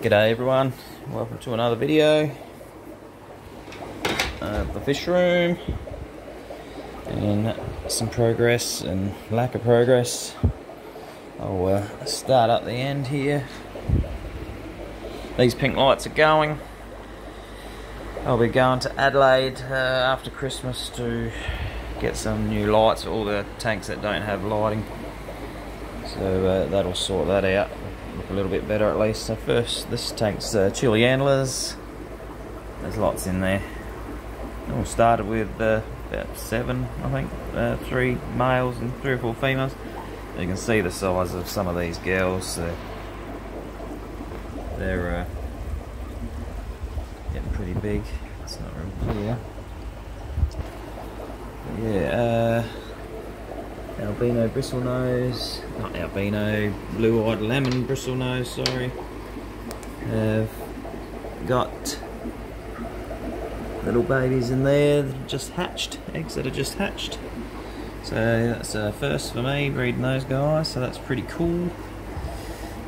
G'day everyone, welcome to another video of the fish room and some progress and lack of progress. I'll start up the end here. These pink lights are going. I'll be going to Adelaide after Christmas to get some new lights for all the tanks that don't have lighting, so that'll sort that out. Look a little bit better at least. So first, this tank's Chile antlers. There's lots in there. It all started with about 7, I think, 3 males and 3 or 4 females. You can see the size of some of these girls. They're getting pretty big. It's not real clear. But yeah, albino bristlenose, not albino, blue-eyed lemon bristlenose, sorry. Have got little babies in there that are just hatched, eggs that are just hatched. So that's a first for me, breeding those guys, so that's pretty cool.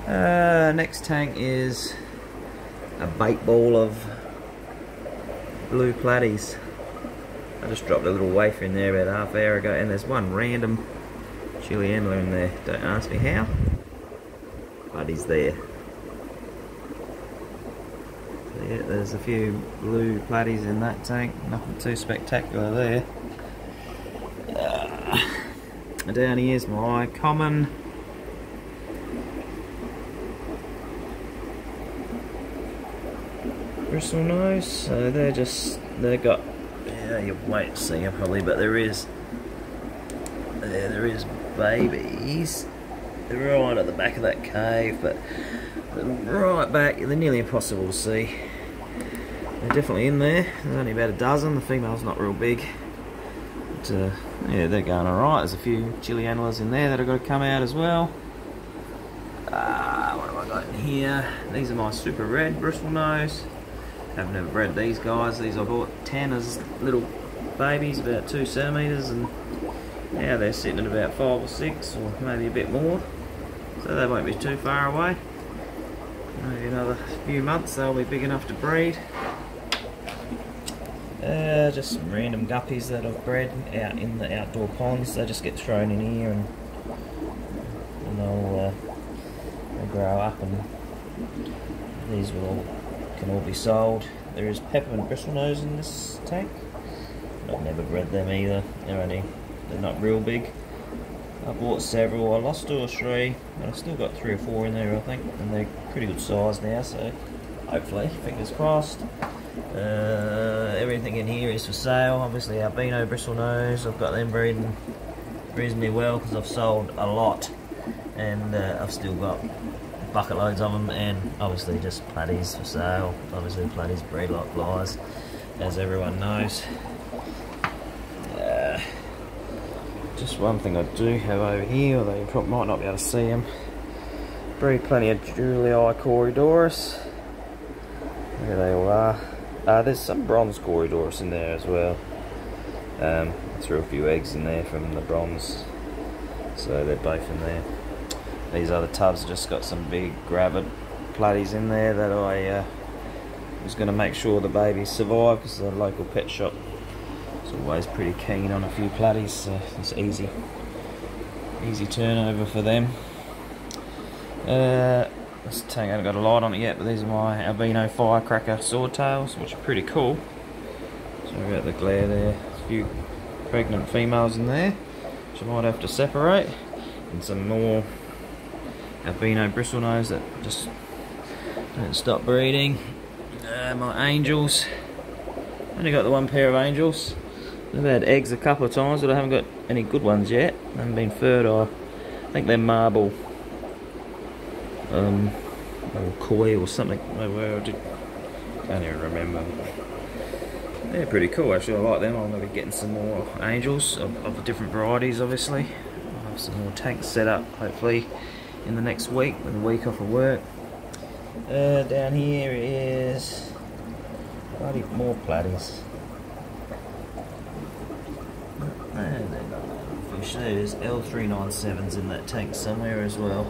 Next tank is a bait ball of blue platies. I just dropped a little wafer in there about half an hour ago, and there's one random Chile antler in there. Don't ask me how, but he's there. So yeah, there's a few blue platies in that tank. Nothing too spectacular there. Down here's my common bristlenose. So they've got, yeah, you won't see them probably, but there is babies. They're right at the back of that cave, but right back, they're nearly impossible to see. They're definitely in there. There's only about a dozen. The female's not real big, but yeah, they're going alright. There's a few Chile antlers in there that have got to come out as well. What have I got in here? These are my super red bristlenose. I've never bred these guys. These I bought 10 as little babies, about 2 centimetres, and now they're sitting at about 5 or 6, or maybe a bit more. So they won't be too far away. Maybe another few months they'll be big enough to breed. Just some random guppies that I've bred out in the outdoor ponds. They just get thrown in here and they'll grow up, and these can all be sold. There is peppermint bristlenose in this tank. I've never bred them either. They're not real big. I bought several. I lost 2 or 3, but I've still got 3 or 4 in there, I think, and they're pretty good size now. So hopefully, fingers crossed. Everything in here is for sale. Obviously, albino bristlenose, I've got them breeding reasonably well because I've sold a lot, and I've still got bucket loads of them, and obviously just platies for sale. Obviously platies breed like flies, as everyone knows. Just one thing I do have over here, although you probably might not be able to see them. Breed plenty of Julii Corydoras. There they all are. There's some bronze Corydoras in there as well. Threw a few eggs in there from the bronze, so they're both in there. These other tubs just got some big gravid platies in there that I was going to make sure the babies survive, because the local pet shop is always pretty keen on a few platies, so it's easy turnover for them. This tank hasn't got a light on it yet, but these are my albino firecracker swordtails, which are pretty cool. Sorry about the glare there. A few pregnant females in there, which I might have to separate, and some more albino bristlenose that just don't stop breeding. My angels, only got the 1 pair of angels. They've had eggs a couple of times, but I haven't got any good ones yet. They haven't been fertile. I think they're marble or koi or something. I can't even remember. They're pretty cool actually. I like them. I'm going to be getting some more angels of different varieties. Obviously, I'll have some more tanks set up hopefully in the next week with a week off of work. Down here is bloody more platies. And fish. There's L397s in that tank somewhere as well.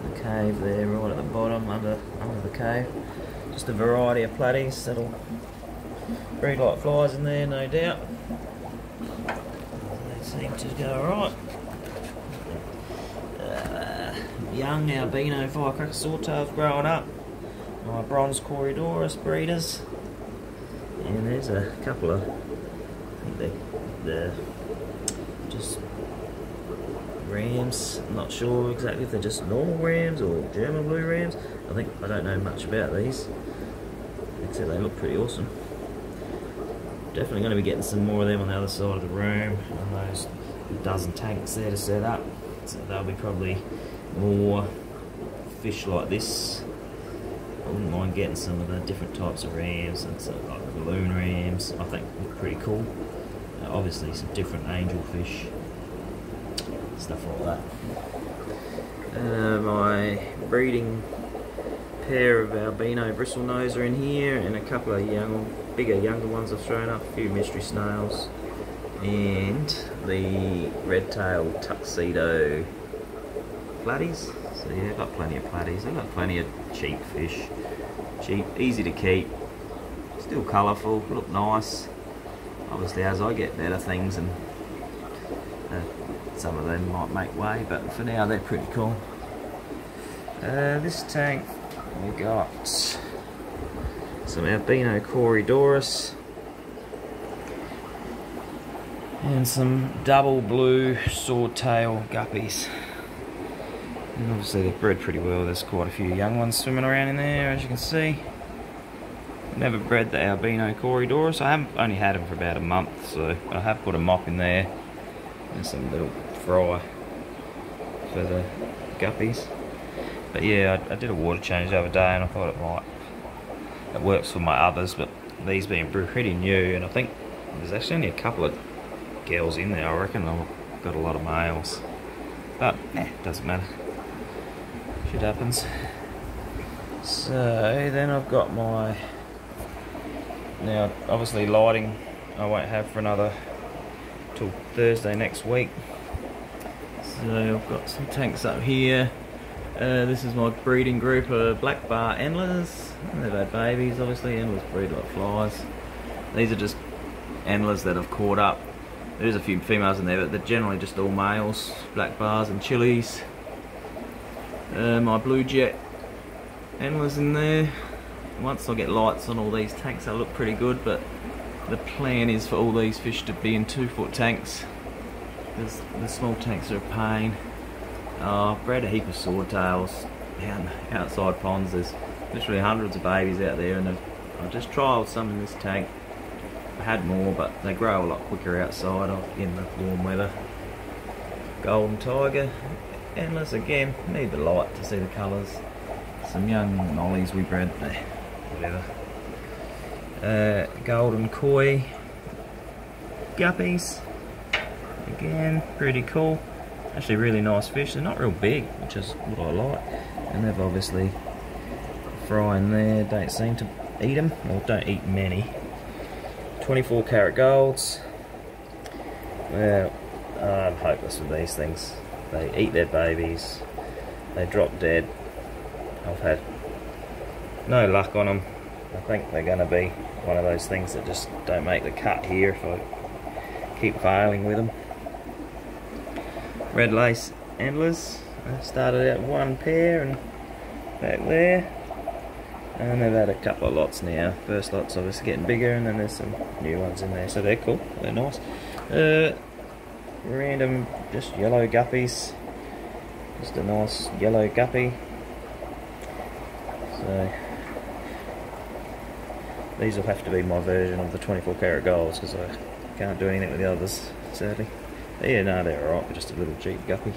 The cave there, right at the bottom. under the cave. Just a variety of platies that'll breed like flies in there, no doubt. They seem to go alright. Young albino firecracker swordtails growing up. My bronze Corydoras breeders. And there's a couple of, I think they're just rams. I'm not sure exactly if they're just normal rams or German blue rams. I don't know much about these, except they look pretty awesome. Definitely going to be getting some more of them on the other side of the room, and those dozen tanks there to set up. So there'll be probably more fish like this. I wouldn't mind getting some of the different types of rams, and so like balloon rams. I think look pretty cool. Obviously some different angelfish, stuff like that. My breeding pair of albino bristlenose are in here, and a couple of younger ones I've thrown up, a few mystery snails, and the red-tailed tuxedo platies. So yeah, I've got plenty of platies. I've got plenty of cheap fish. Cheap, easy to keep, still colourful, look nice. Obviously as I get better things, and some of them might make way, but for now they're pretty cool. This tank we got some albino Corydoras and some double blue swordtail guppies. And obviously they've bred pretty well. There's quite a few young ones swimming around in there, as you can see. Never bred the albino Corydoras. I haven't only had them for about a month, so I have put a mop in there and some little fry for the guppies. But yeah, I did a water change the other day, and I thought it works for my others, but these being pretty new, and I think there's actually only a couple of girls in there. I reckon I've got a lot of males, but doesn't matter. Shit happens. So then I've got my, now obviously lighting I won't have for another till Thursday next week. So I've got some tanks up here. This is my breeding group of black bar antlers. They've had babies, obviously. Antlers breed like flies. These are just antlers that have caught up. There's a few females in there, but they're generally just all males. Black bars and chilies. My blue jet antlers in there. Once I get lights on all these tanks, they'll look pretty good, but the plan is for all these fish to be in 2-foot tanks, because the small tanks are a pain. I've bred a heap of swordtails down outside ponds. There's literally hundreds of babies out there, and I've just trialled some in this tank. I had more, but they grow a lot quicker outside in the warm weather. Golden tiger antlers again, need the light to see the colours. Some young nollies we bred there, whatever. Golden koi guppies, again pretty cool. Actually really nice fish. They're not real big, which is what I like, and they've obviously frying there, don't seem to eat them, or don't eat many. 24 karat golds. Well, I'm hopeless with these things. They eat their babies, they drop dead. I've had no luck on them. I think they're going to be one of those things that just don't make the cut here if I keep failing with them. Red lace antlers. I started out with one pair and back there, and they've had a couple of lots now. First lot's obviously getting bigger, and then there's some new ones in there, so they're cool, they're nice. Random just yellow guppies, just a nice yellow guppy. So these will have to be my version of the 24 karat golds, because I can't do anything with the others, sadly. But yeah, no, they're alright, but just a little cheap guppy.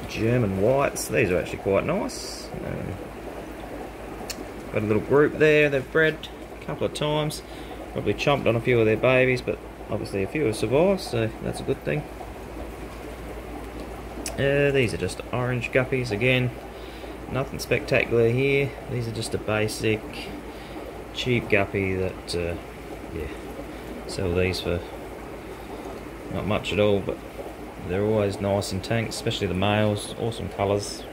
German whites, these are actually quite nice. Got a little group there, they've bred a couple of times. Probably chomped on a few of their babies, but obviously a few have survived, so that's a good thing. These are just orange guppies again. Nothing spectacular here. These are just a basic cheap guppy that, yeah, sell these for not much at all, but they're always nice in tanks, especially the males. Awesome colours,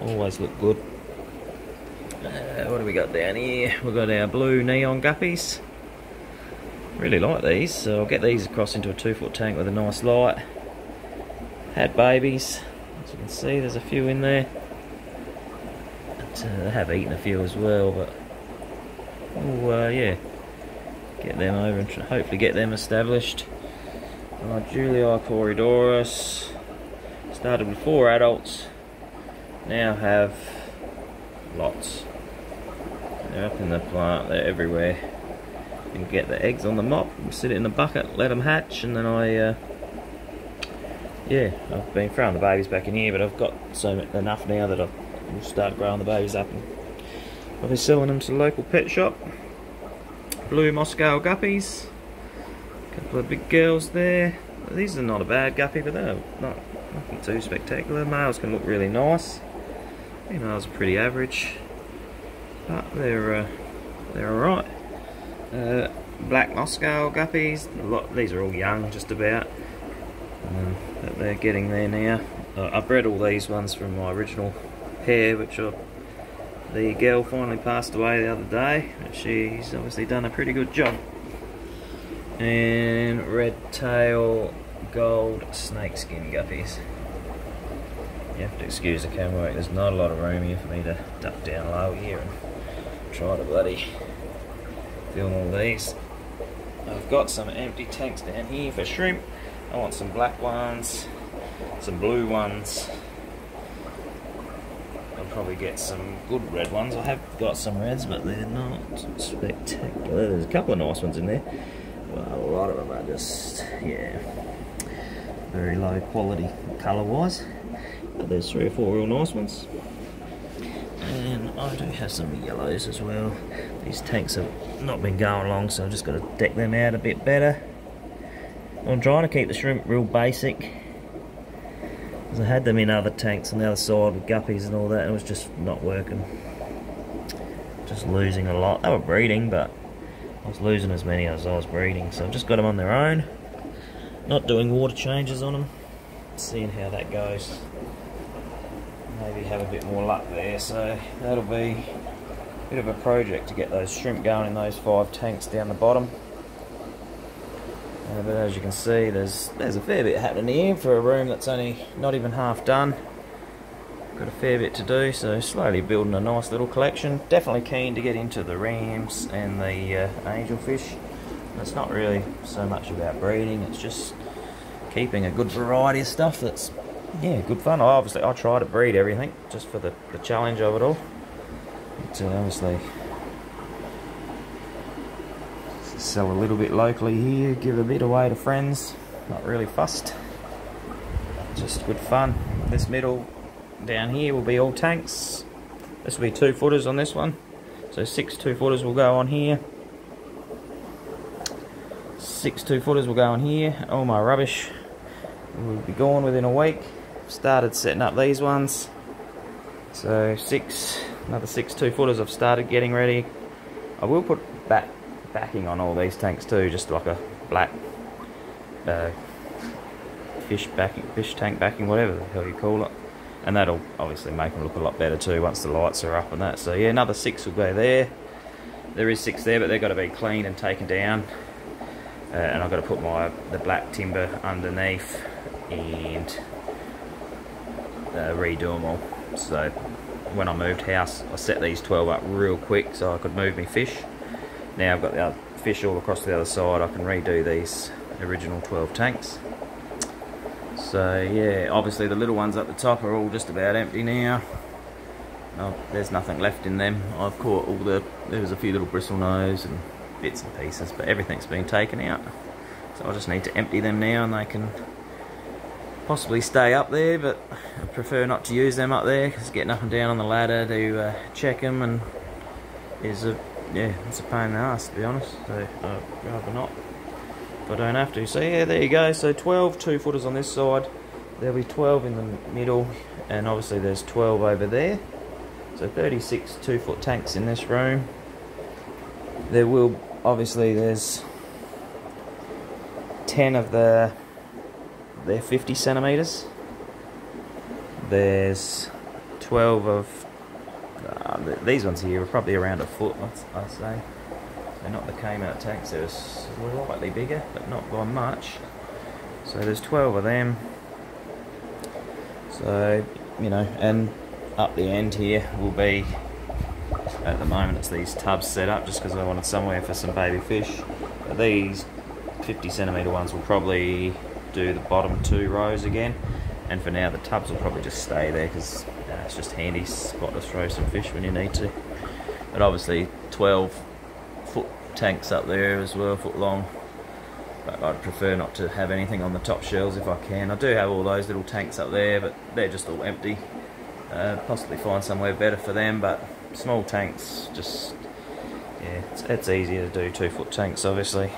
always look good. What do we got down here? We've got our blue neon guppies. Really like these, so I'll get these across into a 2-foot tank with a nice light. Had babies, as you can see there's a few in there. But, they have eaten a few as well, but yeah, get them over and hopefully get them established. Julii Corydoras started with 4 adults, now have lots. They're up in the plant, they're everywhere. You can get the eggs on the mop, sit it in the bucket, let them hatch, and then yeah, I've been throwing the babies back in here, but I've got enough now that I'll start growing the babies up and I'll be selling them to the local pet shop. Blue Moscow guppies, a couple of big girls there. These are not a bad guppy, but they're nothing too spectacular. Males can look really nice. Females are pretty average, but they're alright. Black Moscow guppies. These are all young, just about. But they're getting there now. I bred all these ones from my original pair, which the girl finally passed away the other day. She's obviously done a pretty good job. And red tail gold snakeskin guppies. You have to excuse the camera work, there's not a lot of room here for me to duck down low here and try to bloody film all these. I've got some empty tanks down here for shrimp. I want some black ones, some blue ones. I'll probably get some good red ones. I have got some reds, but they're not spectacular. There's a couple of nice ones in there. Well, a lot of them are just, yeah, very low quality colour wise. But there's 3 or 4 real nice ones. And I do have some yellows as well. These tanks have not been going along, so I've just got to deck them out a bit better. I'm trying to keep the shrimp real basic, because I had them in other tanks on the other side with guppies and all that, and it was just not working. Just losing a lot. They were breeding, but I was losing as many as I was breeding, so I've just got them on their own. Not doing water changes on them. Seeing how that goes. Maybe have a bit more luck there, so that'll be a bit of a project to get those shrimp going in those 5 tanks down the bottom. But as you can see, there's a fair bit happening here for a room that's only not even half done. Got a fair bit to do, so slowly building a nice little collection. Definitely keen to get into the rams and the angelfish. It's not really so much about breeding, it's just keeping a good variety of stuff that's, yeah, good fun. I try to breed everything just for the challenge of it all. But obviously sell a little bit locally here, give a bit away to friends. Not really fussed, just good fun. This middle down here will be all tanks. This will be 2-footers on this one, so 6 2-footers will go on here. 6 2-footers will go on here. All my rubbish will be gone within a week. Started setting up these ones, so another 6 2-footers I've started getting ready. I will put backing on all these tanks too, just like a black fish tank backing, whatever the hell you call it, and that'll obviously make them look a lot better too once the lights are up and that. So yeah, another 6 will go there. There is 6 there, but they've got to be cleaned and taken down, and I've got to put the black timber underneath and redo them all. So when I moved house, I set these 12 up real quick so I could move my fish. Now I've got the other fish all across the other side, I can redo these original 12 tanks. So yeah, obviously the little ones at the top are all just about empty now. Oh, there's nothing left in them. I've caught there was a few little bristle nose and bits and pieces, but everything's been taken out. So I just need to empty them now, and they can possibly stay up there, but I prefer not to use them up there because getting up and down on the ladder to check them and it's a pain in the ass, to be honest. So I'd rather not, if I don't have to. So yeah, there you go. So 12 2-footers on this side. There'll be 12 in the middle, and obviously there's 12 over there. So 36 2-foot tanks in this room. There's 10 of they're 50 centimeters. There's 12 of These ones here are probably around a foot, I'd say. They're not the Kmart tanks, they're slightly bigger, but not by much. So there's 12 of them. So, you know, and up the end here will be, at the moment it's these tubs set up just because I wanted somewhere for some baby fish. But these 50cm ones will probably do the bottom 2 rows again. And for now the tubs will probably just stay there because it's just handy spot to throw some fish when you need to. But obviously 12-foot tanks up there as well, foot long. But I'd prefer not to have anything on the top shelves if I can. I do have all those little tanks up there, but they're just all empty. Possibly find somewhere better for them, but small tanks, just, yeah, it's easier to do 2-foot tanks obviously.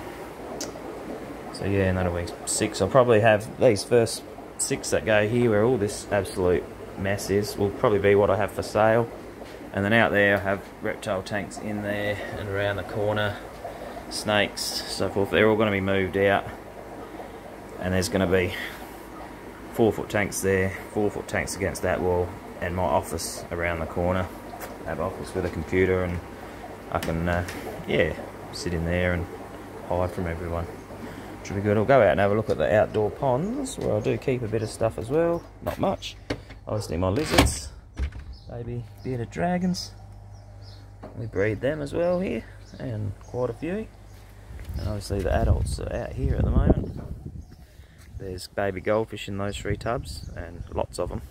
So yeah, and that'll be 6. I'll probably have these first 6 that go here where all this absolute mess is, will probably be what I have for sale. And then out there I have reptile tanks in there and around the corner, snakes, so forth. They're all going to be moved out, and there's going to be 4-foot tanks there, 4-foot tanks against that wall, and my office around the corner. I have an office with a computer, and I can yeah, sit in there and hide from everyone. Should be good. I'll go out and have a look at the outdoor ponds where I do keep a bit of stuff as well. Not much. Obviously my lizards, maybe bearded dragons. We breed them as well here, and quite a few. And obviously the adults are out here at the moment. There's baby goldfish in those 3 tubs, and lots of them.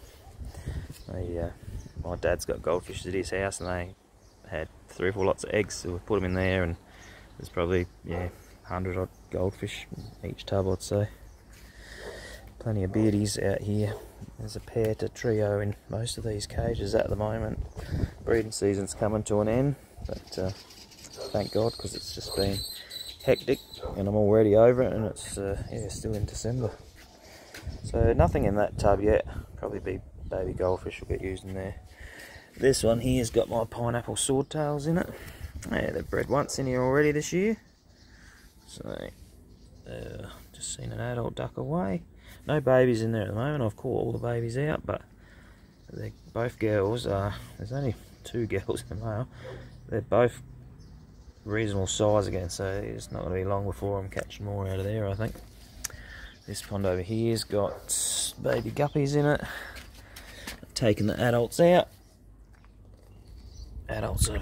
My dad's got goldfish at his house, and they had 3 or 4 lots of eggs, so we put them in there, and there's probably, yeah, 100 odd goldfish in each tub, I'd say. Plenty of beardies out here. There's a pair to trio in most of these cages at the moment. Breeding season's coming to an end, but thank God, because it's just been hectic and I'm already over it, and it's yeah, still in December. So nothing in that tub yet. Probably be baby goldfish will get used in there. This one here's got my pineapple swordtails in it. Yeah, they've bred once in here already this year. So just seen an adult duck away. No babies in there at the moment. I've caught all the babies out, but they're both girls. There's only 2 girls in the male. They're both reasonable size again, so it's not going to be long before I'm catching more out of there, I think. This pond over here's got baby guppies in it. I've taken the adults out. Adults are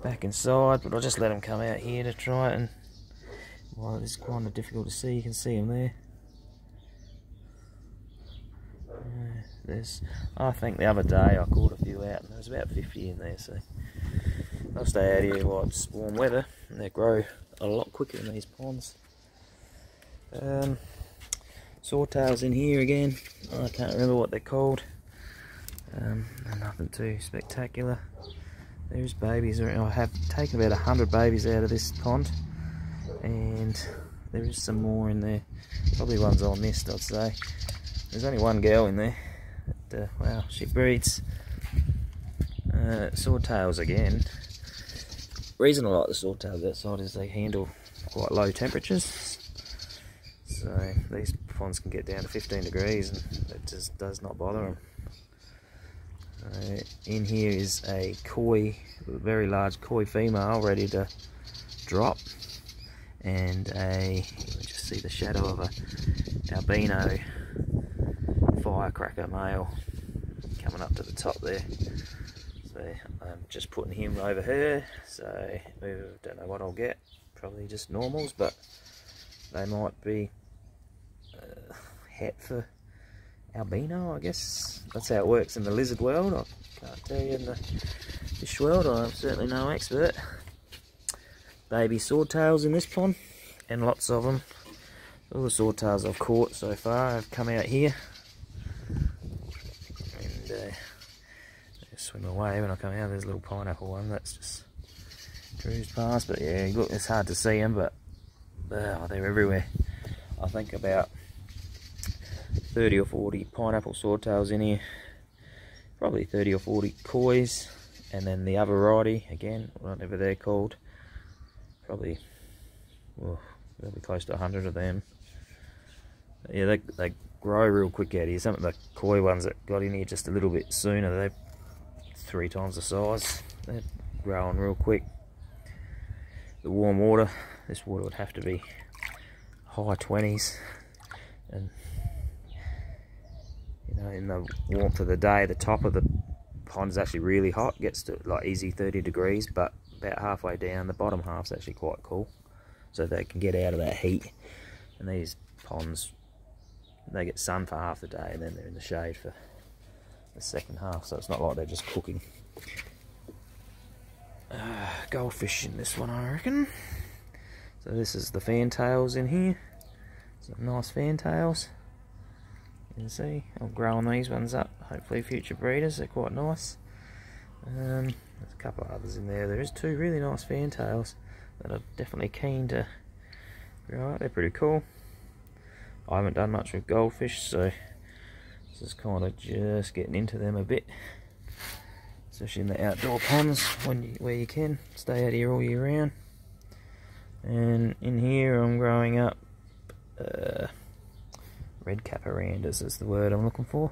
back inside, but I'll just let them come out here to try it. And while it's kind of difficult to see, you can see them there. I think the other day I caught a few out, and there was about 50 in there, so they'll stay out here while it's warm weather, and they grow a lot quicker in these ponds. Swordtails in here again. I can't remember what they're called. Nothing too spectacular. There's babies. I have taken about 100 babies out of this pond, and there is some more in there. Probably ones I missed, I'd say. There's only one girl in there. But, wow, she breeds. Swordtails again. The reason I like the swordtails outside is they handle quite low temperatures. So these ponds can get down to 15 degrees, and it just does not bother them. In here is a koi, very large koi female ready to drop, and you can just see the shadow of a albino firecracker male coming up to the top there. So I'm just putting him over her, so I don't know what I'll get, probably just normals, but they might be het for albino, I guess. That's how it works in the lizard world. I can't tell you in the fish world, I'm certainly no expert. Baby swordtails in this pond, and lots of them. All the swordtails I've caught so far have come out here, and they swim away when I come out. There's a little pineapple one that's just cruised past, but yeah, look, it's hard to see them, but they're everywhere. I think about 30 or 40 pineapple swordtails in here, probably 30 or 40 kois, and then the other variety, again, whatever they're called, probably, well, there'll be close to 100 of them. Yeah, they grow real quick out here. Some of the koi ones that got in here just a little bit sooner, they're 3 times the size. They're growing real quick. The warm water, this water would have to be high 20s, and you know, in the warmth of the day, the top of the pond is actually really hot, gets to like easy 30 degrees, but about halfway down, the bottom half's actually quite cool, so they can get out of that heat. And these ponds, they get sun for half the day, and then they're in the shade for the second half, so it's not like they're just cooking. Goldfish in this one, I reckon. So this is the fantails in here. Some nice fantails. You can see I'm growing these ones up. Hopefully future breeders. They're quite nice. There's a couple of others in there. There is 2 really nice fantails that I'm definitely keen to grow up. They're pretty cool. I haven't done much with goldfish, so this is kind of just getting into them a bit. Especially in the outdoor ponds where you can stay out here all year round. And in here I'm growing up red cap orandas is the word I'm looking for.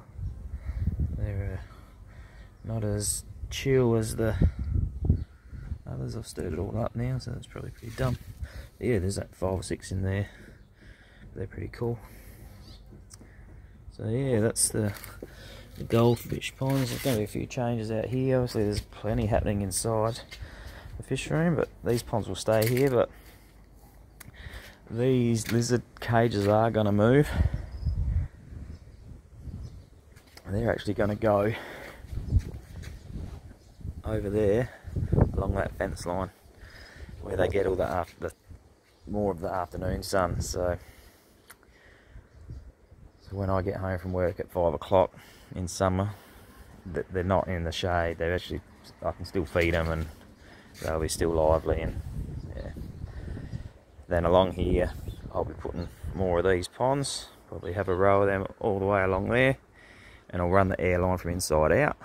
They're not as chill as the others. I've stirred it all up now, so that's probably pretty dumb. But yeah, there's like 5 or 6 in there. They're pretty cool. So yeah, that's the goldfish ponds. There's going to be a few changes out here. Obviously there's plenty happening inside the fish room, but these ponds will stay here. But these lizard cages are going to move. They're actually going to go over there along that fence line where they get all the more of the afternoon sun. So when I get home from work at 5 o'clock in summer, they're not in the shade. They're actually, I can still feed them and they'll be still lively. And yeah. Then along here I'll be putting more of these ponds, probably have a row of them all the way along there, and I'll run the air line from inside out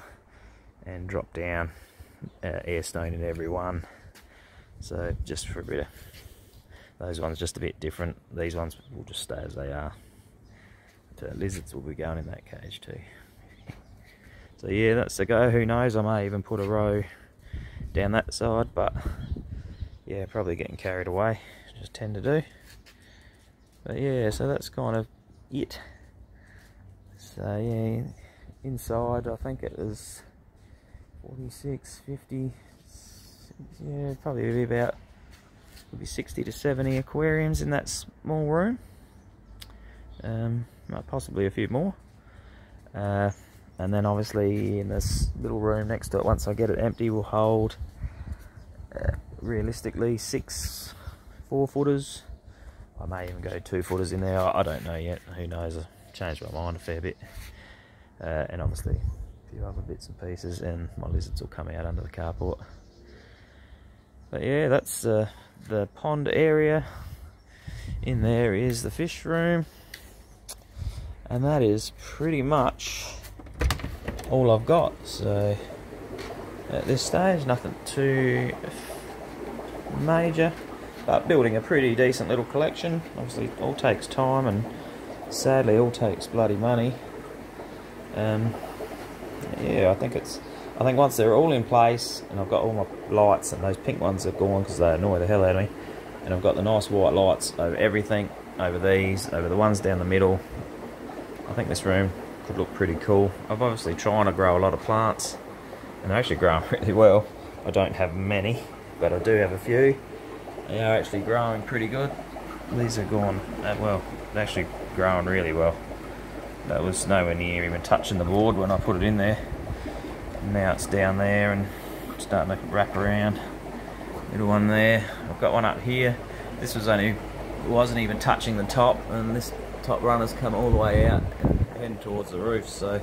and drop down air stone in every one. So just for a bit of, those ones just a bit different. These ones will just stay as they are. But lizards will be going in that cage too. So yeah, that's the go. Who knows, I may even put a row down that side, but yeah, probably getting carried away, just tend to do. But yeah, so that's kind of it. So yeah, inside I think it was 46, 50, yeah, probably be about, would be 60 to 70 aquariums in that small room. Possibly a few more. And then obviously in this little room next to it, once I get it empty, will hold realistically 6 4-footers. I may even go 2-footers in there. I don't know yet. Who knows? I've changed my mind a fair bit. And obviously a few other bits and pieces, and my lizards will come out under the carport. But yeah, that's the pond area. In there is the fish room. And that is pretty much all I've got. So at this stage, nothing too major, but building a pretty decent little collection. Obviously it all takes time, and sadly it all takes bloody money. Yeah, I think once they're all in place and I've got all my lights, and those pink ones are gone because they annoy the hell out of me, and I've got the nice white lights over everything, over these, over the ones down the middle, I think this room could look pretty cool. I'm obviously trying to grow a lot of plants, and they're actually growing really well. I don't have many, but I do have a few. They are actually growing pretty good. These are going, well, they're actually growing really well. That was nowhere near even touching the board when I put it in there. And now it's down there and starting to wrap around. Little one there. I've got one up here. This wasn't even touching the top, and this top runners come all the way out and heading towards the roof, so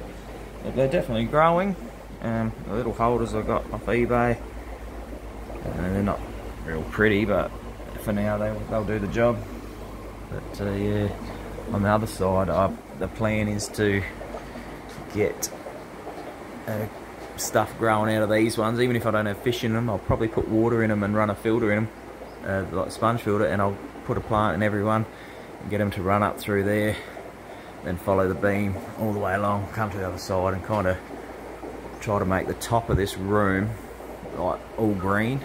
they're definitely growing. The little holders I got off eBay, they're not real pretty, but for now they'll do the job. But yeah, on the other side, the plan is to get stuff growing out of these ones. Even if I don't have fish in them, I'll probably put water in them and run a filter in them, like a sponge filter, and I'll put a plant in every one. Get them to run up through there, then follow the beam all the way along, come to the other side, and kind of try to make the top of this room like all green.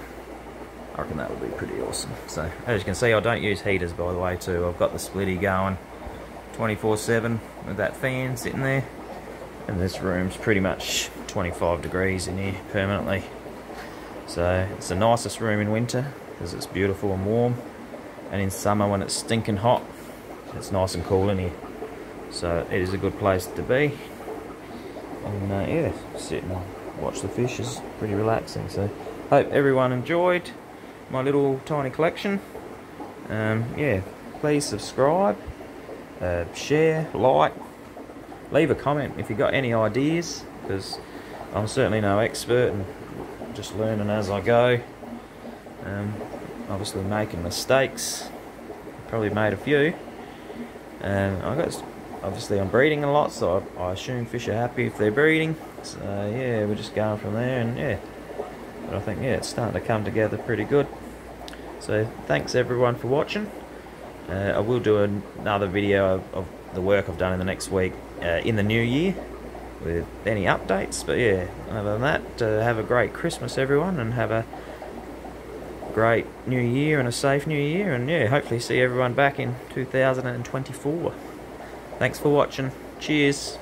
I reckon that would be pretty awesome. So as you can see, I don't use heaters, by the way, too. I've got the splitty going 24/7 with that fan sitting there, and this room's pretty much 25 degrees in here permanently. So it's the nicest room in winter because it's beautiful and warm, and in summer when it's stinking hot, it's nice and cool in here. So it is a good place to be. And yeah, sit and watch the fish is pretty relaxing. So hope everyone enjoyed my little tiny collection. Yeah, please subscribe, share, like, leave a comment if you got any ideas, because I'm certainly no expert and just learning as I go. Obviously making mistakes, probably made a few. Obviously I'm breeding a lot, so I assume fish are happy if they're breeding. So yeah, we're just going from there, and yeah, but I think yeah, it's starting to come together pretty good. So thanks everyone for watching. I will do another video of the work I've done in the next week in the new year with any updates. But yeah, other than that, have a great Christmas everyone, and have a great new year and a safe new year, and yeah, hopefully see everyone back in 2024. Thanks for watching. Cheers.